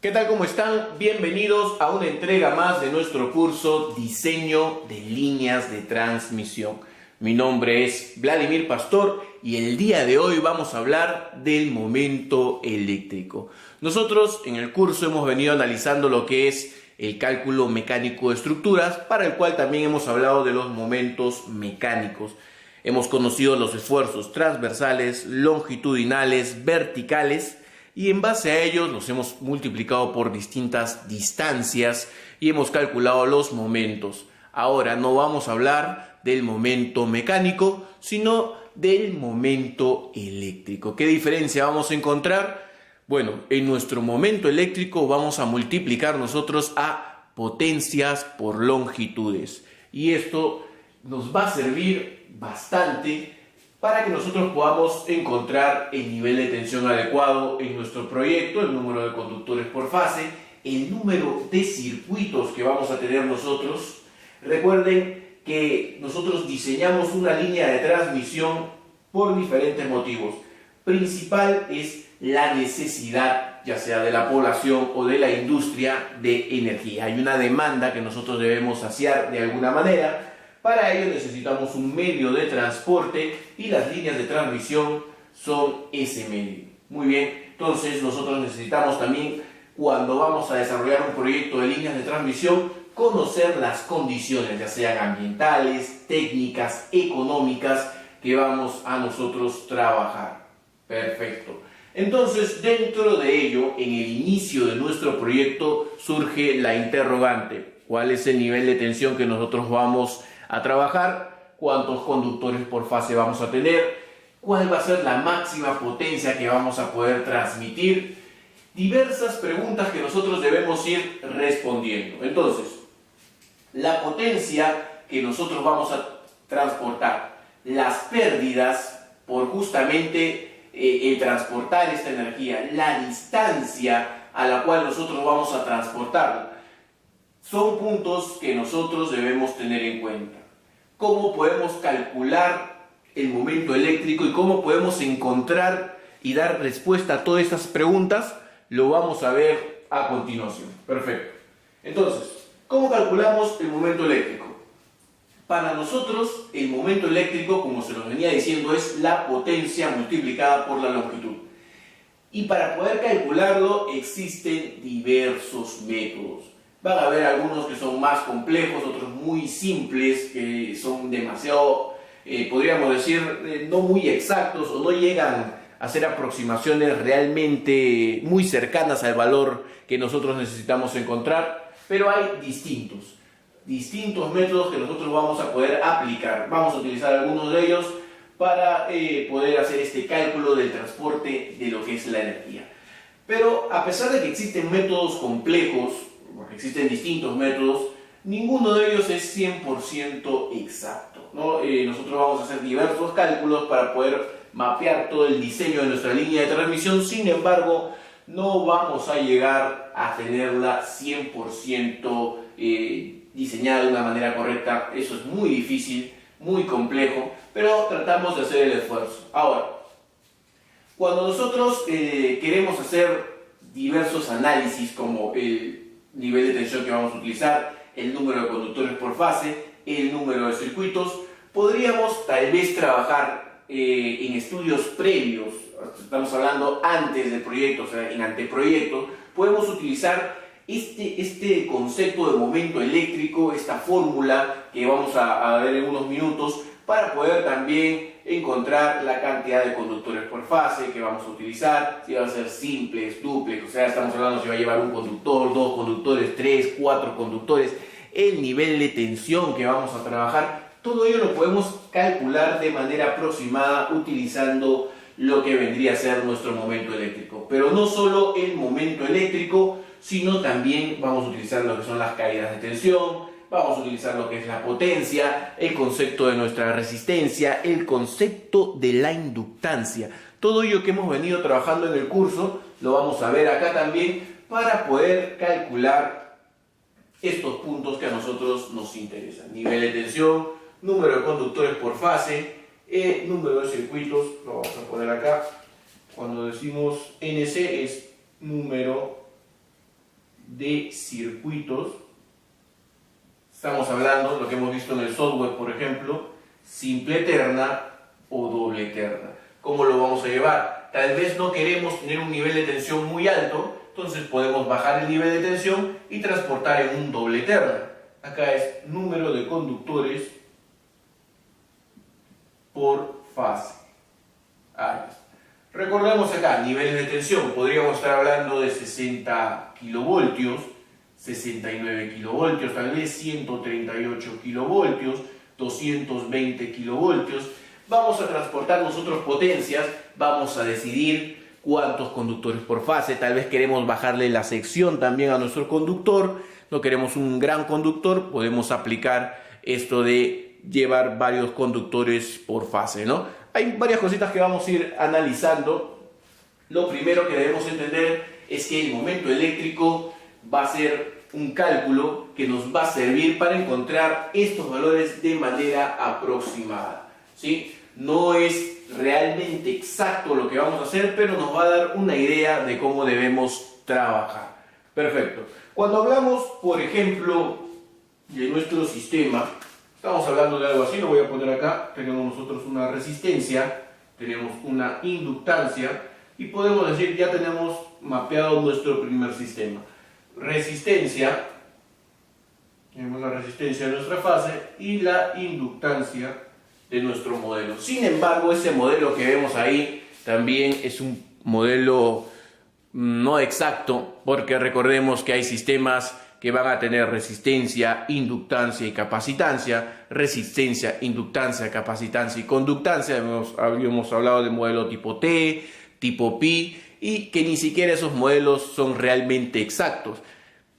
¿Qué tal? ¿Cómo están? Bienvenidos a una entrega más de nuestro curso Diseño de líneas de transmisión. Mi nombre es Vladimir Pastor y el día de hoy vamos a hablar del momento eléctrico. Nosotros en el curso hemos venido analizando lo que es el cálculo mecánico de estructuras, para el cual también hemos hablado de los momentos mecánicos. Hemos conocido los esfuerzos transversales, longitudinales, verticales, y en base a ellos los hemos multiplicado por distintas distancias y hemos calculado los momentos. Ahora no vamos a hablar del momento mecánico, sino del momento eléctrico. ¿Qué diferencia vamos a encontrar? Bueno, en nuestro momento eléctrico vamos a multiplicar nosotros a potencias por longitudes. Y esto nos va a servir bastante para que nosotros podamos encontrar el nivel de tensión adecuado en nuestro proyecto, el número de conductores por fase, el número de circuitos que vamos a tener nosotros. Recuerden que nosotros diseñamos una línea de transmisión por diferentes motivos. Principal es la necesidad, ya sea de la población o de la industria, de energía. Hay una demanda que nosotros debemos saciar de alguna manera. Para ello necesitamos un medio de transporte y las líneas de transmisión son ese medio. Muy bien, entonces nosotros necesitamos también, cuando vamos a desarrollar un proyecto de líneas de transmisión, conocer las condiciones, ya sean ambientales, técnicas, económicas, que vamos a nosotros trabajar. Perfecto. Entonces, dentro de ello, en el inicio de nuestro proyecto surge la interrogante: ¿cuál es el nivel de tensión que nosotros vamos a trabajar? ¿Cuántos conductores por fase vamos a tener? ¿Cuál va a ser la máxima potencia que vamos a poder transmitir? Diversas preguntas que nosotros debemos ir respondiendo. Entonces, la potencia que nosotros vamos a transportar, las pérdidas por justamente el transportar esta energía, la distancia a la cual nosotros vamos a transportarla, son puntos que nosotros debemos tener en cuenta. ¿Cómo podemos calcular el momento eléctrico y cómo podemos encontrar y dar respuesta a todas estas preguntas? Lo vamos a ver a continuación. Perfecto. Entonces, ¿cómo calculamos el momento eléctrico? Para nosotros, el momento eléctrico, como se nos venía diciendo, es la potencia multiplicada por la longitud. Y para poder calcularlo existen diversos métodos. Van a haber algunos que son más complejos, otros muy simples, que son demasiado, podríamos decir, no muy exactos o no llegan a hacer aproximaciones realmente muy cercanas al valor que nosotros necesitamos encontrar, pero hay distintos métodos que nosotros vamos a poder aplicar. Vamos a utilizar algunos de ellos para poder hacer este cálculo del transporte de lo que es la energía. Pero a pesar de que existen métodos complejos, porque existen distintos métodos, ninguno de ellos es 100% exacto, ¿no? Nosotros vamos a hacer diversos cálculos para poder mapear todo el diseño de nuestra línea de transmisión. Sin embargo, no vamos a llegar a tenerla 100% diseñada de una manera correcta. Eso es muy difícil, muy complejo, pero tratamos de hacer el esfuerzo. Ahora, cuando nosotros queremos hacer diversos análisis, como el nivel de tensión que vamos a utilizar, el número de conductores por fase, el número de circuitos, podríamos tal vez trabajar en estudios previos. Estamos hablando antes del proyecto, o sea, en anteproyecto. Podemos utilizar este concepto de momento eléctrico, esta fórmula que vamos a ver en unos minutos, para poder también encontrar la cantidad de conductores por fase que vamos a utilizar, si va a ser simples, duplex, o sea, estamos hablando si va a llevar un conductor, dos conductores, tres, cuatro conductores, el nivel de tensión que vamos a trabajar. Todo ello lo podemos calcular de manera aproximada utilizando lo que vendría a ser nuestro momento eléctrico. Pero no solo el momento eléctrico, sino también vamos a utilizar lo que son las caídas de tensión, vamos a utilizar lo que es la potencia, el concepto de nuestra resistencia, el concepto de la inductancia. Todo ello que hemos venido trabajando en el curso lo vamos a ver acá también, para poder calcular estos puntos que a nosotros nos interesan. Nivel de tensión, número de conductores por fase, número de circuitos, lo vamos a poner acá. Cuando decimos NC es número de circuitos. Estamos hablando, lo que hemos visto en el software, por ejemplo, simple terna o doble terna. ¿Cómo lo vamos a llevar? Tal vez no queremos tener un nivel de tensión muy alto, entonces podemos bajar el nivel de tensión y transportar en un doble terna. Acá es número de conductores por fase. Ahí está. Recordemos acá, niveles de tensión, podríamos estar hablando de 60 kilovoltios, 69 kilovoltios, tal vez 138 kilovoltios, 220 kilovoltios. Vamos a transportar nosotros potencias, vamos a decidir cuántos conductores por fase, tal vez queremos bajarle la sección también a nuestro conductor, no queremos un gran conductor, podemos aplicar esto de llevar varios conductores por fase, ¿no? Hay varias cositas que vamos a ir analizando. Lo primero que debemos entender es que el momento eléctrico va a ser un cálculo que nos va a servir para encontrar estos valores de manera aproximada, ¿sí? No es realmente exacto lo que vamos a hacer, pero nos va a dar una idea de cómo debemos trabajar. Perfecto. Cuando hablamos, por ejemplo, de nuestro sistema, estamos hablando de algo así, lo voy a poner acá, tenemos nosotros una resistencia, tenemos una inductancia y podemos decir ya tenemos mapeado nuestro primer sistema. Resistencia, tenemos la resistencia de nuestra fase y la inductancia de nuestro modelo. Sin embargo, ese modelo que vemos ahí también es un modelo no exacto, porque recordemos que hay sistemas que van a tener resistencia, inductancia y capacitancia, resistencia, inductancia, capacitancia y conductancia. Habíamos hablado de modelo tipo T, tipo Pi, y que ni siquiera esos modelos son realmente exactos.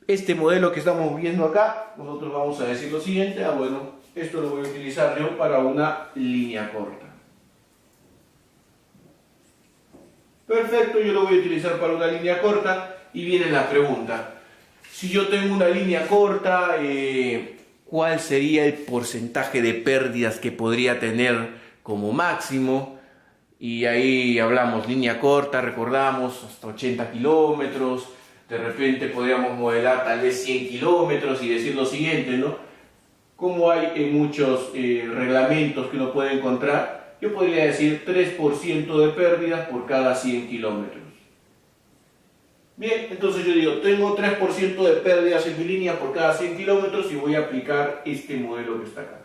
Este modelo que estamos viendo acá, nosotros vamos a decir lo siguiente, bueno, esto lo voy a utilizar yo para una línea corta. Perfecto, yo lo voy a utilizar para una línea corta y viene la pregunta. Si yo tengo una línea corta, ¿cuál sería el porcentaje de pérdidas que podría tener como máximo? Y ahí hablamos línea corta, recordamos, hasta 80 kilómetros. De repente podríamos modelar tal vez 100 kilómetros y decir lo siguiente, ¿no? Como hay en muchos reglamentos que uno puede encontrar, yo podría decir 3% de pérdidas por cada 100 kilómetros. Bien, entonces yo digo, tengo 3% de pérdidas en mi línea por cada 100 kilómetros y voy a aplicar este modelo que está acá.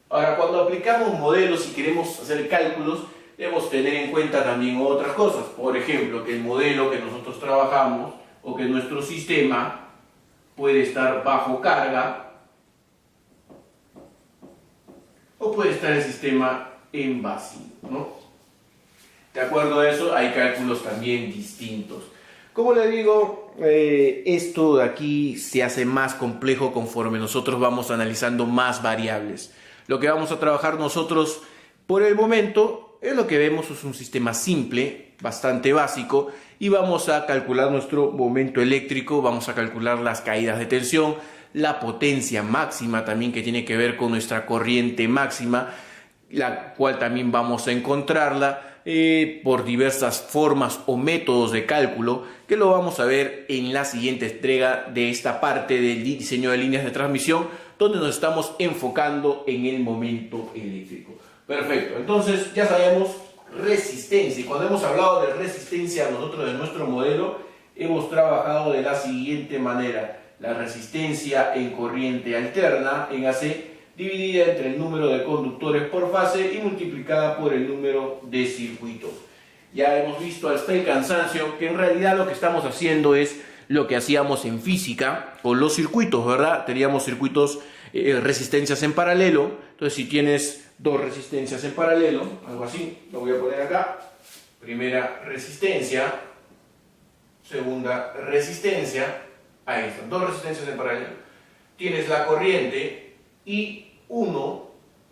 Ahora, cuando aplicamos modelos y queremos hacer cálculos, debemos tener en cuenta también otras cosas. Por ejemplo, que el modelo que nosotros trabajamos o que nuestro sistema puede estar bajo carga o puede estar el sistema en vacío, ¿no? De acuerdo a eso, hay cálculos también distintos. Como le digo, esto de aquí se hace más complejo conforme nosotros vamos analizando más variables. Lo que vamos a trabajar nosotros por el momento es lo que vemos, es un sistema simple, bastante básico, y vamos a calcular nuestro momento eléctrico, vamos a calcular las caídas de tensión, la potencia máxima también que tiene que ver con nuestra corriente máxima, la cual también vamos a encontrarla por diversas formas o métodos de cálculo que lo vamos a ver en la siguiente entrega de esta parte del diseño de líneas de transmisión, donde nos estamos enfocando en el momento eléctrico. Perfecto, entonces ya sabemos resistencia, y cuando hemos hablado de resistencia nosotros de nuestro modelo hemos trabajado de la siguiente manera: la resistencia en corriente alterna en AC dividida entre el número de conductores por fase y multiplicada por el número de circuitos. Ya hemos visto hasta el cansancio que en realidad lo que estamos haciendo es lo que hacíamos en física con los circuitos, ¿verdad? Teníamos circuitos, resistencias en paralelo. Entonces, si tienes dos resistencias en paralelo, algo así, lo voy a poner acá. Primera resistencia, segunda resistencia, ahí están, dos resistencias en paralelo. Tienes la corriente I1,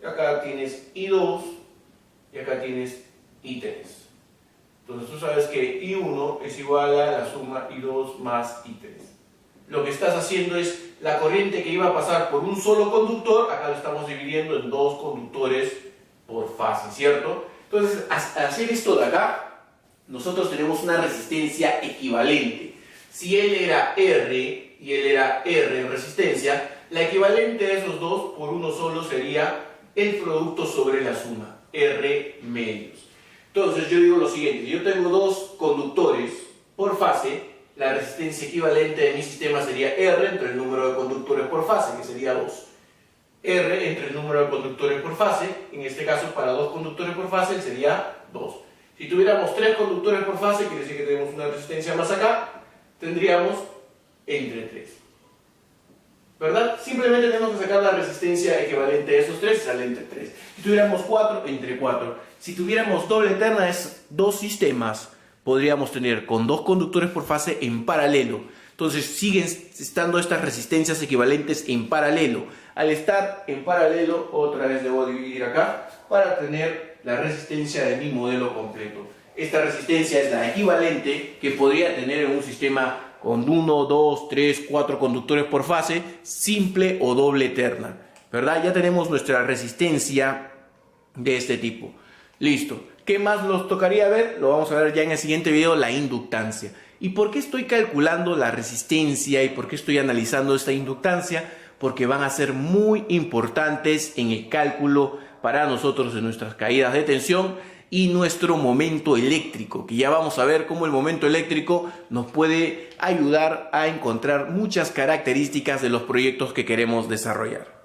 y acá tienes I2, y acá tienes I3. Entonces tú sabes que I1 es igual a la suma I2 más I3. Lo que estás haciendo es la corriente que iba a pasar por un solo conductor, acá lo estamos dividiendo en dos conductores por fase, ¿cierto? Entonces, al hacer esto de acá, nosotros tenemos una resistencia equivalente. Si L era R y L era R en resistencia, la equivalente de esos dos por uno solo sería el producto sobre la suma, R medios. Entonces yo digo lo siguiente, si yo tengo dos conductores por fase, la resistencia equivalente de mi sistema sería R entre el número de conductores por fase, que sería 2. R entre el número de conductores por fase, en este caso para dos conductores por fase sería 2. Si tuviéramos tres conductores por fase, quiere decir que tenemos una resistencia más acá, tendríamos entre 3. ¿Verdad? Simplemente tenemos que sacar la resistencia equivalente de esos tres, sale entre 3. Si tuviéramos 4, entre 4. Si tuviéramos doble terna, es dos sistemas, podríamos tener con dos conductores por fase en paralelo. Entonces siguen estando estas resistencias equivalentes en paralelo. Al estar en paralelo, otra vez debo dividir acá para tener la resistencia de mi modelo completo. Esta resistencia es la equivalente que podría tener en un sistema con 1, 2, 3, 4 conductores por fase, simple o doble terna, ¿verdad? Ya tenemos nuestra resistencia de este tipo. Listo. ¿Qué más nos tocaría ver? Lo vamos a ver ya en el siguiente video, la inductancia. ¿Y por qué estoy calculando la resistencia y por qué estoy analizando esta inductancia? Porque van a ser muy importantes en el cálculo para nosotros en nuestras caídas de tensión y nuestro momento eléctrico, que ya vamos a ver cómo el momento eléctrico nos puede ayudar a encontrar muchas características de los proyectos que queremos desarrollar.